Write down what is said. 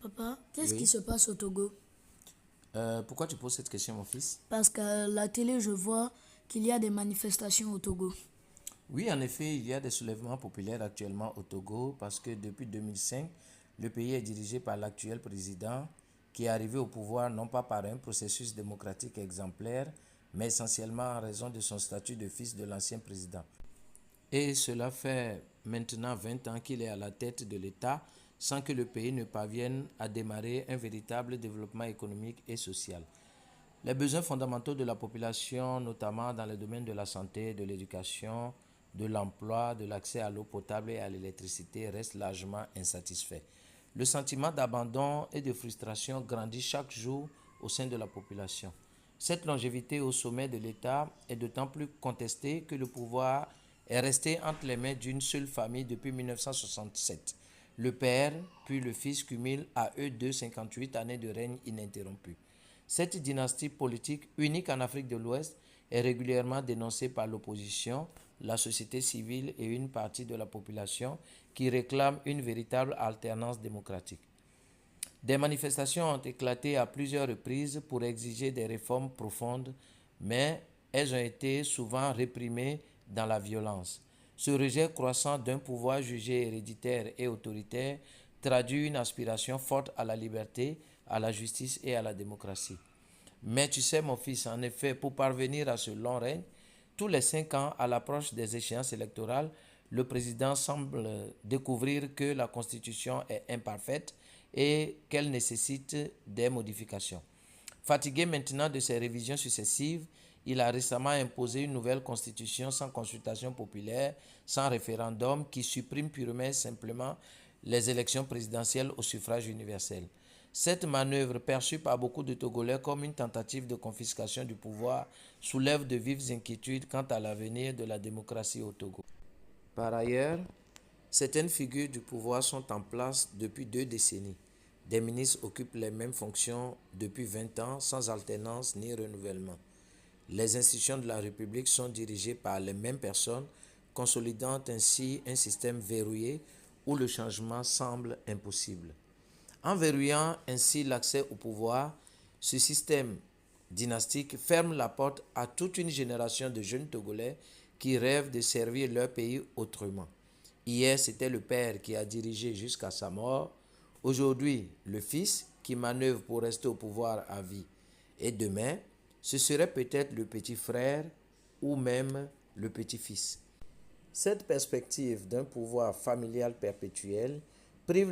Papa, qu'est-ce qui Oui. se passe au Togo? Pourquoi tu poses cette question, mon fils? Parce qu'à la télé, je vois qu'il y a des manifestations au Togo. Oui, en effet, il y a des soulèvements populaires actuellement au Togo parce que depuis 2005, le pays est dirigé par l'actuel président qui est arrivé au pouvoir non pas par un processus démocratique exemplaire, mais essentiellement en raison de son statut de fils de l'ancien président. Et cela fait maintenant 20 ans qu'il est à la tête de l'État sans que le pays ne parvienne à démarrer un véritable développement économique et social. Les besoins fondamentaux de la population, notamment dans les domaines de la santé, de l'éducation, de l'emploi, de l'accès à l'eau potable et à l'électricité, restent largement insatisfaits. Le sentiment d'abandon et de frustration grandit chaque jour au sein de la population. Cette longévité au sommet de l'État est d'autant plus contestée que le pouvoir est resté entre les mains d'une seule famille depuis 1967. Le père puis le fils cumulent à eux deux 58 années de règne ininterrompu. Cette dynastie politique, unique en Afrique de l'Ouest, est régulièrement dénoncée par l'opposition, la société civile et une partie de la population qui réclament une véritable alternance démocratique. Des manifestations ont éclaté à plusieurs reprises pour exiger des réformes profondes, mais elles ont été souvent réprimées dans la violence. Ce rejet croissant d'un pouvoir jugé héréditaire et autoritaire traduit une aspiration forte à la liberté, à la justice et à la démocratie. Mais tu sais, mon fils, en effet, pour parvenir à ce long règne, tous les 5 ans, à l'approche des échéances électorales, le président semble découvrir que la Constitution est imparfaite et qu'elle nécessite des modifications. Fatigué maintenant de ces révisions successives, il a récemment imposé une nouvelle constitution sans consultation populaire, sans référendum, qui supprime purement et simplement les élections présidentielles au suffrage universel. Cette manœuvre, perçue par beaucoup de Togolais comme une tentative de confiscation du pouvoir, soulève de vives inquiétudes quant à l'avenir de la démocratie au Togo. Par ailleurs, certaines figures du pouvoir sont en place depuis 2 décennies. Des ministres occupent les mêmes fonctions depuis 20 ans sans alternance ni renouvellement. Les institutions de la République sont dirigées par les mêmes personnes, consolidant ainsi un système verrouillé où le changement semble impossible. En verrouillant ainsi l'accès au pouvoir, ce système dynastique ferme la porte à toute une génération de jeunes Togolais qui rêvent de servir leur pays autrement. Hier, c'était le père qui a dirigé jusqu'à sa mort. Aujourd'hui, le fils qui manœuvre pour rester au pouvoir à vie. Et demain, ce serait peut-être le petit frère ou même le petit-fils. Cette perspective d'un pouvoir familial perpétuel prive les